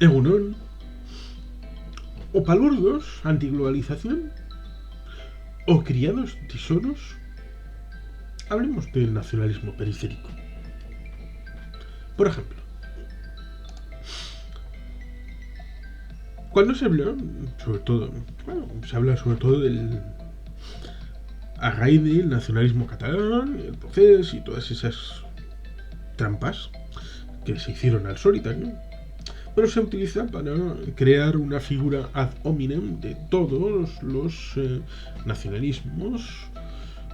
Egunon, o palurdos antiglobalización, o criados tesoros. Hablemos del nacionalismo periférico. Por ejemplo, cuando se habla, se habla sobre todo a raíz del nacionalismo catalán, el proceso y todas esas trampas que se hicieron al solitario, pero se utiliza para crear una figura ad hominem de todos los nacionalismos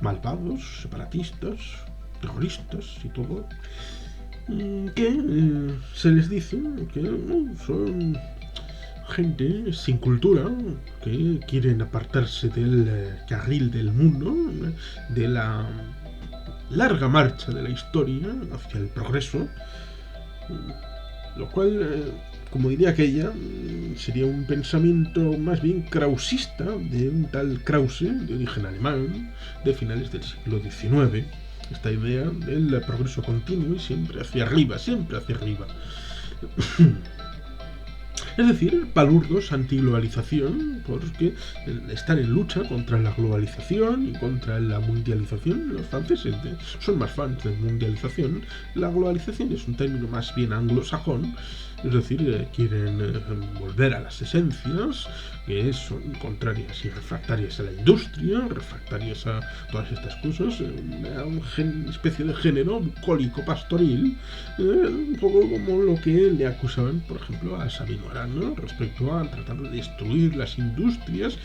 malvados, separatistas, terroristas y todo, que se les dice que son gente sin cultura, que quieren apartarse del carril del mundo, de la larga marcha de la historia hacia el progreso, lo cual, como diría aquella, sería un pensamiento más bien krausista de un tal Krause, de origen alemán, de finales del siglo XIX. Esta idea del progreso continuo y siempre hacia arriba, siempre hacia arriba. Es decir, palurdos antiglobalización, porque están en lucha contra la globalización y contra la mundialización. Los franceses son más fans de mundialización. La globalización es un término más bien anglosajón, es decir, quieren volver a las esencias, que son contrarias y refractarias a la industria, refractarias a todas estas cosas, a una especie de género bucólico pastoril, un poco como lo que le acusaban, por ejemplo, a Sabino Arana respecto a tratar de destruir las industrias.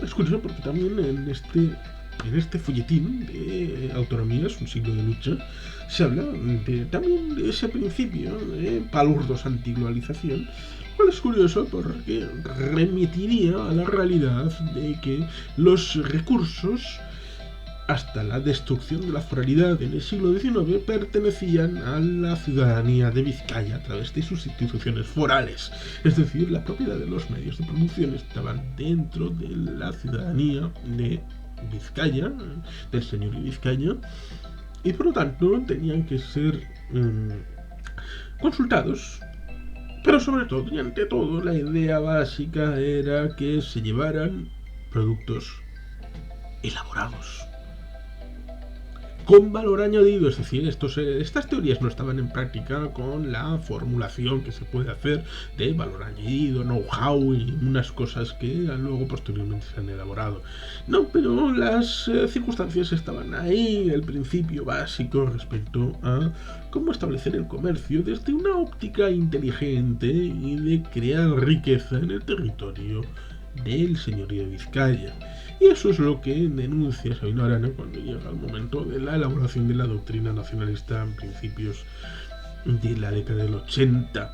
Es curioso porque también en este folletín de Autonomías, un siglo de lucha, se habla también de ese principio de palurdos antiglobalización, lo cual es curioso porque remitiría a la realidad de que los recursos hasta la destrucción de la foralidad en el siglo XIX pertenecían a la ciudadanía de Vizcaya a través de sus instituciones forales. Es decir, la propiedad de los medios de producción estaban dentro de la ciudadanía de Vizcaya, del señor de Vizcaya, y por lo tanto tenían que ser consultados. Pero sobre todo y ante todo, la idea básica era que se llevaran productos elaborados con valor añadido, es decir, estas teorías no estaban en práctica con la formulación que se puede hacer de valor añadido, know-how y unas cosas que luego posteriormente se han elaborado. No, pero las circunstancias estaban ahí, el principio básico respecto a cómo establecer el comercio desde una óptica inteligente y de crear riqueza en el territorio del señorío de Vizcaya. Y eso es lo que denuncia Sabino Arana cuando llega el momento de la elaboración de la doctrina nacionalista en principios de la década del 80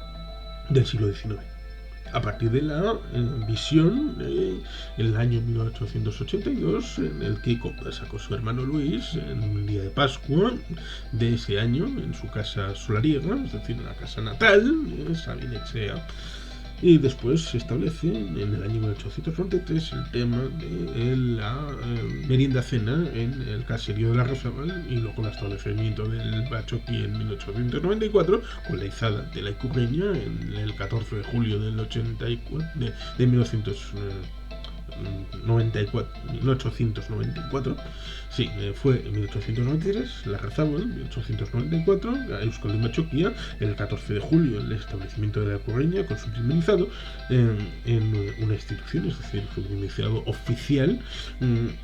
del siglo XIX. A partir de la visión en el año 1882, en el que sacó su hermano Luis en el día de Pascua de ese año en su casa solariega, es decir, en la casa natal, Sabinechea. Y después se establece en el año 1893 el tema de la merienda-cena en el caserío de la Razabal, y luego el establecimiento del bachoqui en 1894 con la izada de la Icurreña en el 14 de julio del 84, de 1894, sí, fue en 1893, la Razabal, en 1894, a Euskal de Machoquia, el 14 de julio el establecimiento de la Correña con su primer izado en una institución, es decir, su primer izado oficial,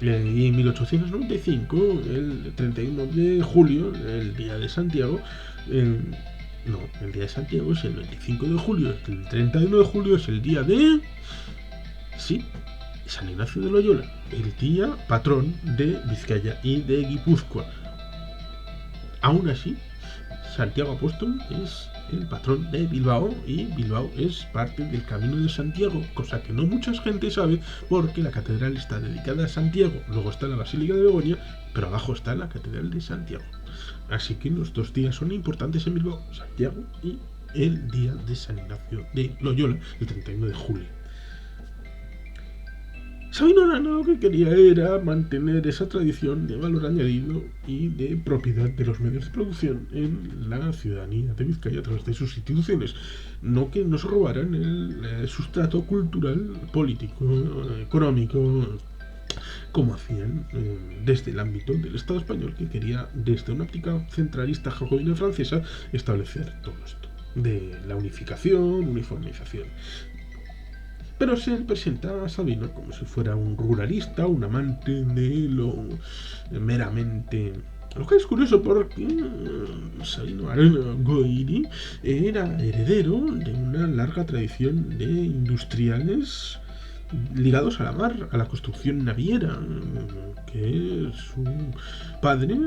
y en 1895, el 31 de julio, el día de Santiago, no, el día de Santiago es el 25 de julio, el 31 de julio es el día de... sí, San Ignacio de Loyola, el día patrón de Vizcaya y de Guipúzcoa. Aún así, Santiago Apóstol es el patrón de Bilbao y Bilbao es parte del Camino de Santiago, cosa que no mucha gente sabe porque la catedral está dedicada a Santiago, luego está la Basílica de Begoña, pero abajo está la catedral de Santiago. Así que los dos días son importantes en Bilbao, Santiago y el día de San Ignacio de Loyola, el 31 de julio. Sabino Arana lo que quería era mantener esa tradición de valor añadido y de propiedad de los medios de producción en la ciudadanía de Vizcaya a través de sus instituciones. No que nos robaran el sustrato cultural, político, económico, como hacían desde el ámbito del Estado español, que quería, desde una óptica centralista jacobina francesa, establecer todo esto de la unificación, uniformización. Pero se presenta a Sabino como si fuera un ruralista, un amante de lo meramente... Lo que es curioso porque Sabino Arana Goiri era heredero de una larga tradición de industriales ligados a la mar, a la construcción naviera, que su padre,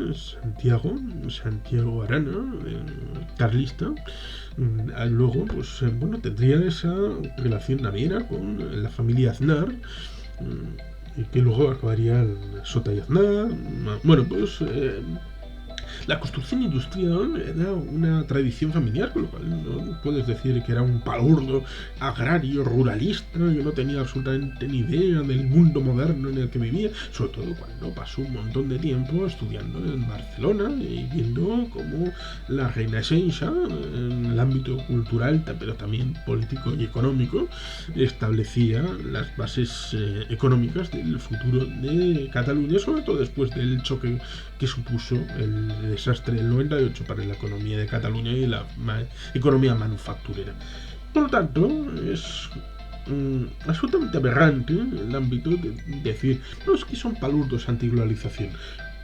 Santiago Arana, carlista, luego pues bueno, tendría esa relación naviera con la familia Aznar, y que luego acabaría en Sota y Aznar. Bueno, pues la construcción industrial era una tradición familiar, con lo cual no puedes decir que era un palurdo agrario, ruralista, que no tenía absolutamente ni idea del mundo moderno en el que vivía, sobre todo cuando pasó un montón de tiempo estudiando en Barcelona y viendo cómo la Renaixença, en el ámbito cultural, pero también político y económico, establecía las bases económicas del futuro de Cataluña, sobre todo después del choque que supuso el desastre del 98 para la economía de Cataluña y la economía manufacturera. Por lo tanto, es absolutamente aberrante el ámbito de decir, no, es que son palurdos antiglobalización.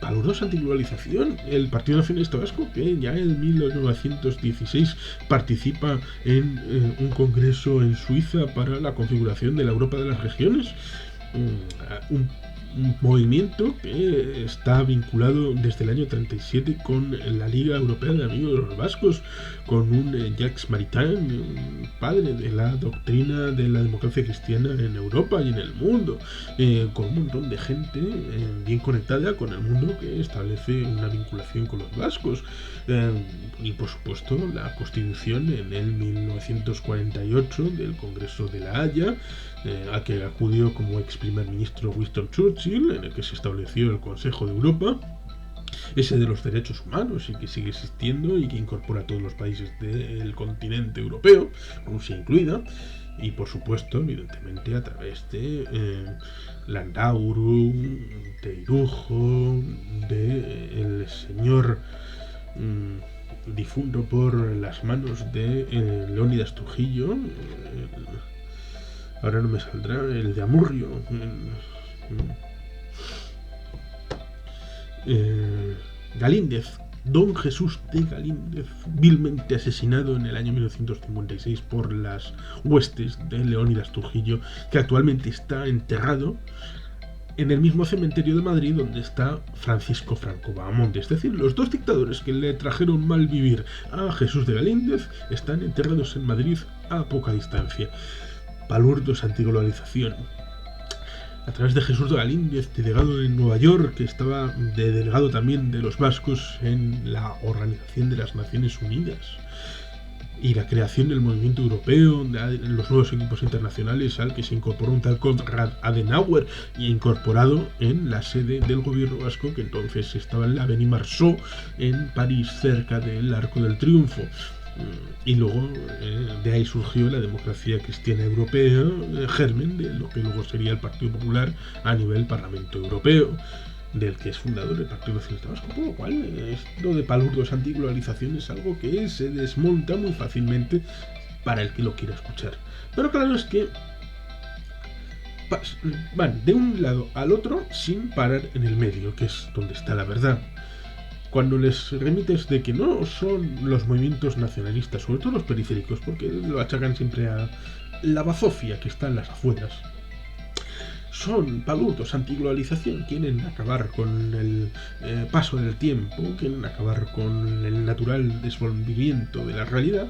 Palurdos antiglobalización, el Partido Nacionalista Vasco, que ya en 1916 participa en un congreso en Suiza para la configuración de la Europa de las regiones, un movimiento que está vinculado desde el año 37 con la Liga Europea de Amigos de los Vascos, con un Jacques Maritain, padre de la doctrina de la democracia cristiana en Europa y en el mundo, con un montón de gente bien conectada con el mundo, que establece una vinculación con los vascos, y por supuesto la Constitución en el 1948 del Congreso de La Haya, a que acudió como ex primer ministro Winston Churchill, en el que se estableció el Consejo de Europa, ese de los derechos humanos, y que sigue existiendo y que incorpora a todos los países del continente europeo, Rusia incluida, y por supuesto, evidentemente, a través de Landaburu, de Irujo, de el señor difunto por las manos de Leónidas Trujillo, ahora no me saldrá, el de Amurrio, Galíndez, Don Jesús de Galíndez, vilmente asesinado en el año 1956 por las huestes de Leónidas Trujillo, que actualmente está enterrado en el mismo cementerio de Madrid donde está Francisco Franco Bahamonde. Es decir, los dos dictadores que le trajeron mal vivir a Jesús de Galíndez están enterrados en Madrid a poca distancia. Palurdos antiglobalización. A través de Jesús de Galíndez, delegado en Nueva York, que estaba de delegado también de los vascos en la Organización de las Naciones Unidas, y la creación del movimiento europeo, de los nuevos equipos internacionales al que se incorporó un tal Konrad Adenauer, y incorporado en la sede del gobierno vasco, que entonces estaba en la Avenue Marceau, en París, cerca del Arco del Triunfo. Y luego de ahí surgió la democracia cristiana europea, germen de lo que luego sería el Partido Popular a nivel Parlamento Europeo, del que es fundador el Partido Nacionalista Vasco, por lo cual esto de palurdos antiglobalización es algo que se desmonta muy fácilmente para el que lo quiera escuchar. Pero claro, es que van de un lado al otro sin parar en el medio, que es donde está la verdad. Cuando les remites de que no son los movimientos nacionalistas, sobre todo los periféricos, porque lo achacan siempre a la bazofia que está en las afueras, son palurdos antiglobalización, quieren acabar con el paso del tiempo, quieren acabar con el natural desvolvimiento de la realidad,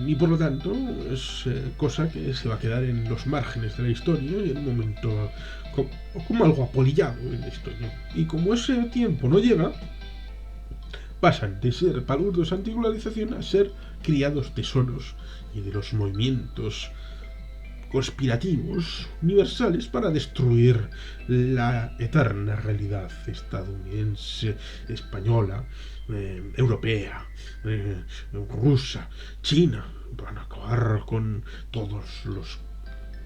y por lo tanto es cosa que se va a quedar en los márgenes de la historia y en un momento como algo apolillado en la historia. Y como ese tiempo no llega, pasan de ser palurdos antiglobalización a ser criados tesoros y de los movimientos conspirativos universales para destruir la eterna realidad estadounidense, española, europea, rusa, china. Van a acabar con todos los...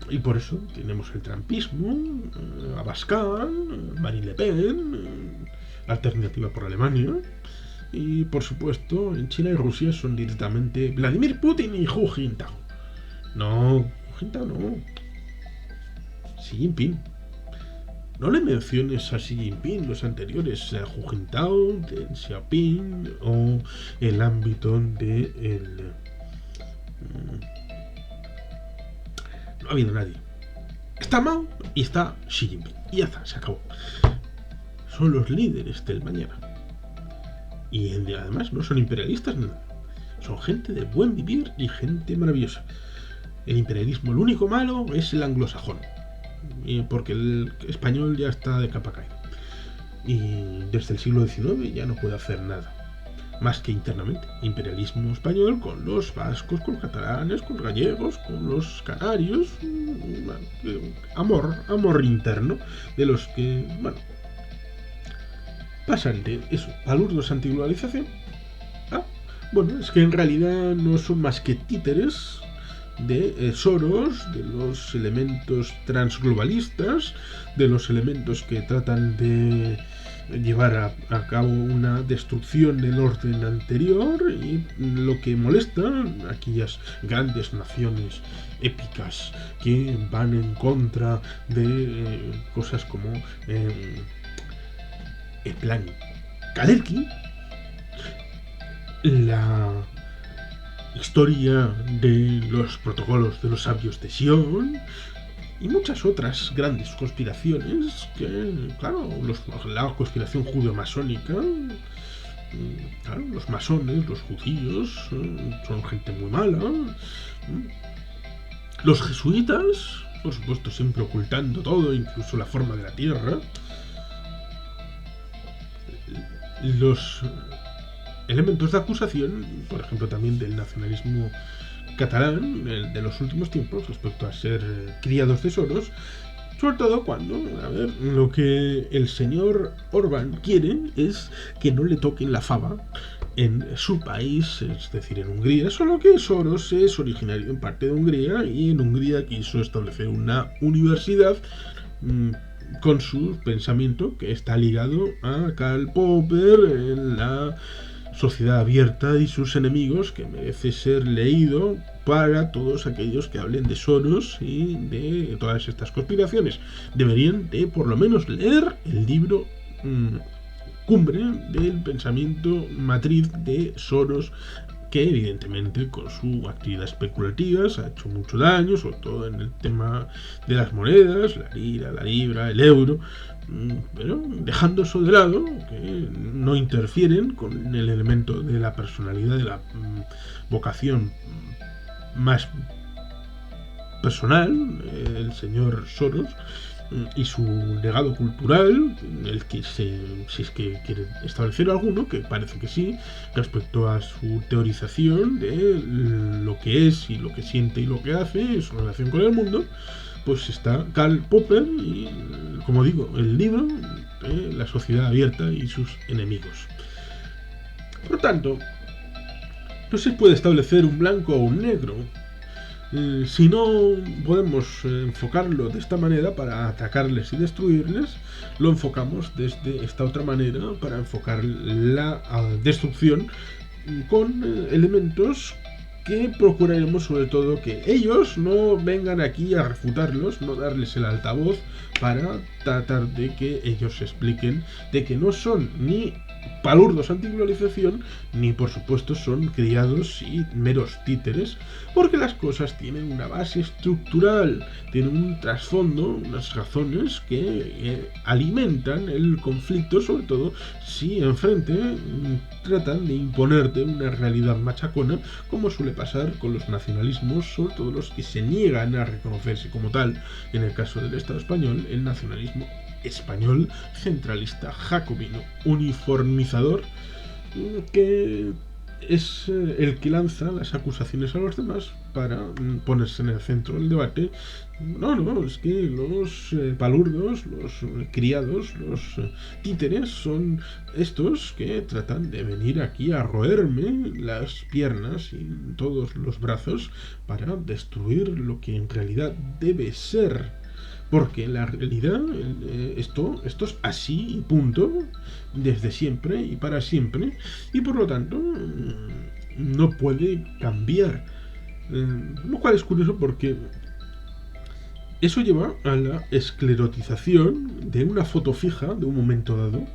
Y por eso tenemos el trumpismo, Abascal, Marine Le Pen, Alternativa por Alemania. Y por supuesto, en China y Rusia son directamente Vladimir Putin y Hu Jintao. No, Hu Jintao no. Xi Jinping. No le menciones a Xi Jinping los anteriores, a Hu Jintao, Deng Xiaoping o el ámbito de no ha habido nadie. Está Mao y está Xi Jinping. Y ya está, se acabó. Son los líderes del mañana. Y además no son imperialistas ni nada. Son gente de buen vivir y gente maravillosa. El imperialismo, lo único malo es el anglosajón. Porque el español ya está de capa caída. Y desde el siglo XIX ya no puede hacer nada. Más que internamente. Imperialismo español con los vascos, con los catalanes, con los gallegos, con los canarios. Amor interno de los que, bueno, pasan de eso, palurdos antiglobalización. Bueno, es que en realidad no son más que títeres de Soros, de los elementos transglobalistas, de los elementos que tratan de llevar a cabo una destrucción del orden anterior, y lo que molesta a aquellas grandes naciones épicas que van en contra de cosas como el plan Kalergi, la historia de los protocolos de los sabios de Sion y muchas otras grandes conspiraciones que, claro, la conspiración judeo-masónica, claro, los masones, los judíos, son gente muy mala, los jesuitas, por supuesto, siempre ocultando todo, incluso la forma de la tierra, los elementos de acusación, por ejemplo, también del nacionalismo catalán de los últimos tiempos respecto a ser criados de Soros, sobre todo cuando, a ver, lo que el señor Orbán quiere es que no le toquen la fava en su país, es decir, en Hungría, solo que Soros es originario en parte de Hungría y en Hungría quiso establecer una universidad con su pensamiento que está ligado a Karl Popper en la Sociedad Abierta y sus enemigos, que merece ser leído para todos aquellos que hablen de Soros y de todas estas conspiraciones. Deberían de por lo menos leer el libro cumbre del pensamiento matriz de Soros, que evidentemente con su actividad especulativa se ha hecho mucho daño, sobre todo en el tema de las monedas, la lira, la libra, el euro, pero dejando eso de lado, que no interfieren con el elemento de la personalidad, de la vocación más personal, el señor Soros, y su legado cultural, el que si es que quiere establecer alguno, que parece que sí, respecto a su teorización de lo que es y lo que siente y lo que hace, su relación con el mundo, pues está Karl Popper y, como digo, el libro de La Sociedad Abierta y sus enemigos. Por lo tanto, no se puede establecer un blanco o un negro. Si no podemos enfocarlo de esta manera para atacarles y destruirles, lo enfocamos desde esta otra manera para enfocar la destrucción con elementos que procuraremos sobre todo que ellos no vengan aquí a refutarlos, no darles el altavoz para tratar de que ellos expliquen de que no son ni palurdos antiglobalización, ni por supuesto son criados y meros títeres, porque las cosas tienen una base estructural, tienen un trasfondo, unas razones que alimentan el conflicto, sobre todo si enfrente tratan de imponerte una realidad machacona, como suele pasar con los nacionalismos, sobre todo los que se niegan a reconocerse como tal, en el caso del Estado español, el nacionalismo español centralista, jacobino, uniformizador, que es el que lanza las acusaciones a los demás para ponerse en el centro del debate. No, es que los palurdos, los criados, los títeres son estos que tratan de venir aquí a roerme las piernas y todos los brazos para destruir lo que en realidad debe ser. Porque la realidad, esto es así y punto, desde siempre y para siempre, y por lo tanto no puede cambiar. Lo cual es curioso porque eso lleva a la esclerotización de una foto fija de un momento dado,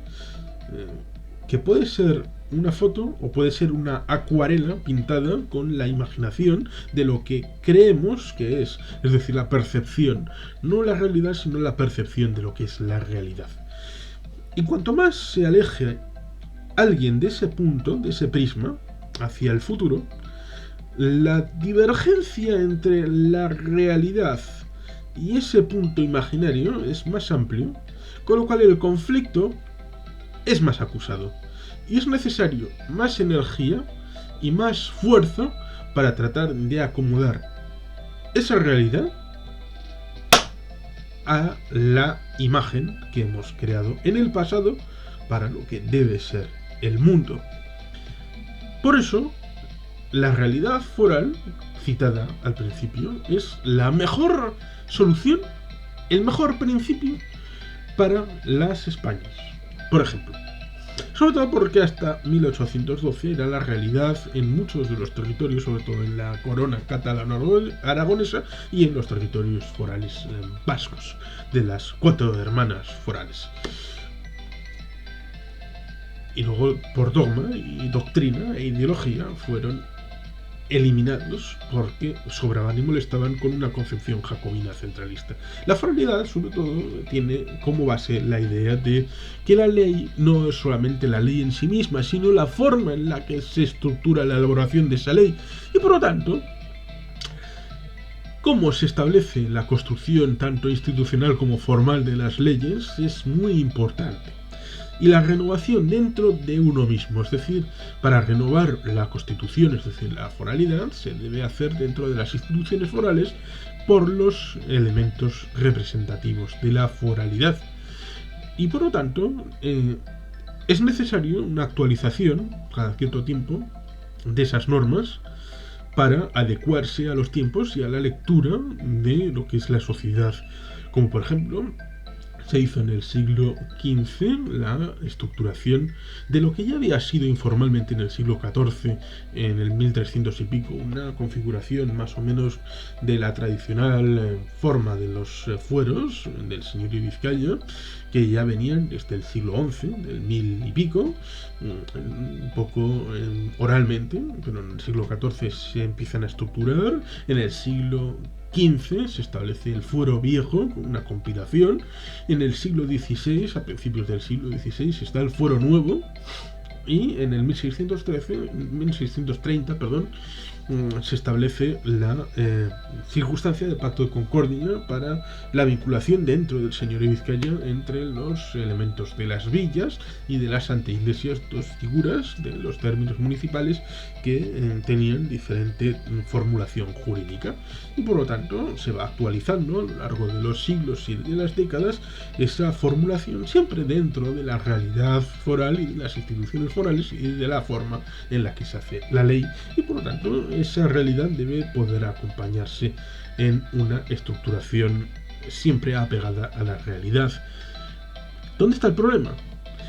que puede ser una foto o puede ser una acuarela pintada con la imaginación de lo que creemos que es decir, la percepción, no la realidad, sino la percepción de lo que es la realidad. Y cuanto más se aleje alguien de ese punto, de ese prisma, hacia el futuro, la divergencia entre la realidad y ese punto imaginario es más amplio, con lo cual el conflicto es más acusado. Y es necesario más energía y más fuerza para tratar de acomodar esa realidad a la imagen que hemos creado en el pasado para lo que debe ser el mundo. Por eso, la realidad foral, citada al principio, es la mejor solución, el mejor principio para las Españas. Por ejemplo, sobre todo porque hasta 1812 era la realidad en muchos de los territorios, sobre todo en la corona catalano-aragonesa y en los territorios forales vascos, de las 4 hermanas forales. Y luego, por dogma y doctrina e ideología, fueron eliminados porque sobraban y molestaban con una concepción jacobina centralista. La foralidad, sobre todo, tiene como base la idea de que la ley no es solamente la ley en sí misma, sino la forma en la que se estructura la elaboración de esa ley. Y por lo tanto, cómo se establece la construcción tanto institucional como formal de las leyes es muy importante. Y la renovación dentro de uno mismo, es decir, para renovar la Constitución, es decir, la foralidad, se debe hacer dentro de las instituciones forales por los elementos representativos de la foralidad. Y por lo tanto, es necesario una actualización cada cierto tiempo de esas normas para adecuarse a los tiempos y a la lectura de lo que es la sociedad. Como por ejemplo, se hizo en el siglo XV la estructuración de lo que ya había sido informalmente en el siglo XIV, en el 1300 y pico, una configuración más o menos de la tradicional forma de los fueros del señorío Vizcaya, que ya venían desde el siglo XI, del 1000 y pico, un poco oralmente, pero en el siglo XIV se empiezan a estructurar, en el siglo XV se establece el fuero viejo con una compilación. En el siglo XVI, a principios del siglo XVI, está el fuero nuevo. Y en el 1630, se establece la circunstancia de pacto de concordia para la vinculación dentro del señorío Vizcaya entre los elementos de las villas y de las anteiglesias, dos figuras de los términos municipales que tenían diferente formulación jurídica. Y por lo tanto se va actualizando a lo largo de los siglos y de las décadas esa formulación, siempre dentro de la realidad foral y de las instituciones forales y de la forma en la que se hace la ley. Y por lo tanto esa realidad debe poder acompañarse en una estructuración siempre apegada a la realidad. ¿Dónde está el problema?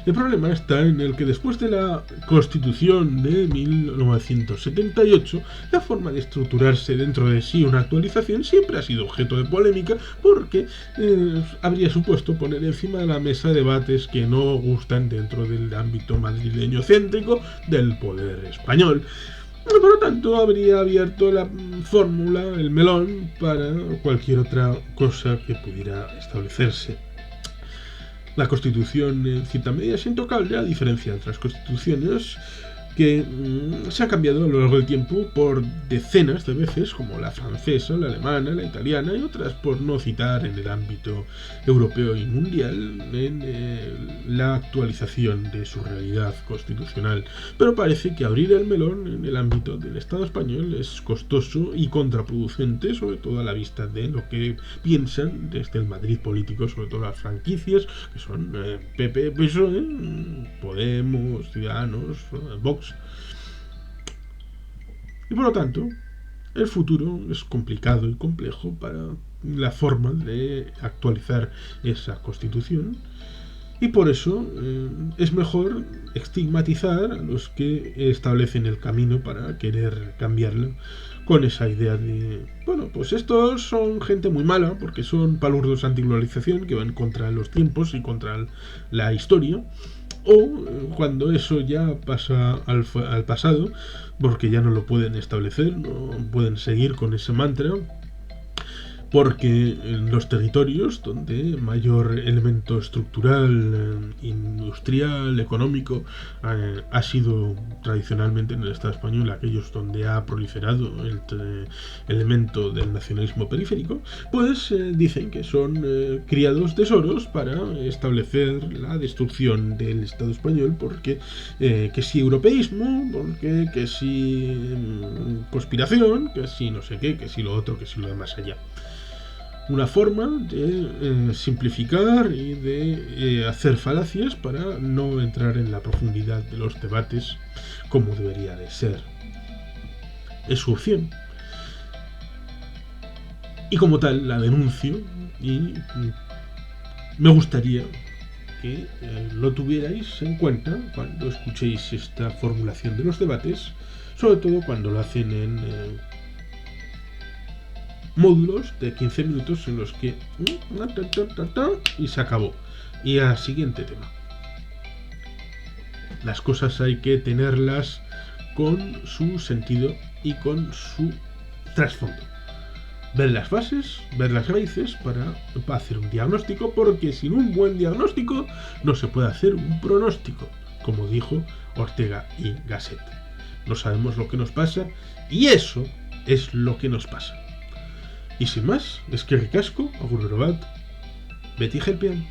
El problema está en el que después de la Constitución de 1978, la forma de estructurarse dentro de sí una actualización siempre ha sido objeto de polémica porque habría supuesto poner encima de la mesa debates que no gustan dentro del ámbito madrileño céntrico del poder español. Por lo tanto, habría abierto la fórmula, el melón, para cualquier otra cosa que pudiera establecerse. La Constitución, en cierta medida, es intocable, a diferencia de otras constituciones que se ha cambiado a lo largo del tiempo por decenas de veces, como la francesa, la alemana, la italiana y otras, por no citar en el ámbito europeo y mundial, en la actualización de su realidad constitucional. Pero parece que abrir el melón en el ámbito del Estado español es costoso y contraproducente, sobre todo a la vista de lo que piensan desde el Madrid político, sobre todo las franquicias, que son PP, PSOE, Podemos, Ciudadanos, Vox. Y por lo tanto, el futuro es complicado y complejo para la forma de actualizar esa constitución. Y por eso es mejor estigmatizar a los que establecen el camino para querer cambiarlo, con esa idea de, bueno, pues estos son gente muy mala porque son palurdos antiglobalización que van contra los tiempos y contra la historia. O cuando eso ya pasa al pasado, porque ya no lo pueden establecer, no pueden seguir con ese mantra, porque en los territorios donde mayor elemento estructural, industrial, económico ha sido tradicionalmente en el Estado español aquellos donde ha proliferado el elemento del nacionalismo periférico, pues dicen que son criados tesoros para establecer la destrucción del Estado español, porque que si europeísmo, porque que si conspiración, que si no sé qué, que si lo otro, que si lo de más allá. Una forma de simplificar y de hacer falacias para no entrar en la profundidad de los debates como debería de ser. Es su opción. Y como tal la denuncio, y me gustaría que lo tuvierais en cuenta cuando escuchéis esta formulación de los debates, sobre todo cuando lo hacen en módulos de 15 minutos en los que y se acabó. Y al siguiente tema. Las cosas hay que tenerlas con su sentido y con su trasfondo. Ver las bases, ver las raíces para hacer un diagnóstico, porque sin un buen diagnóstico no se puede hacer un pronóstico, como dijo Ortega y Gasset. No sabemos lo que nos pasa y eso es lo que nos pasa. Y sin más, eskerrik asko, agur bat, beti jelpean.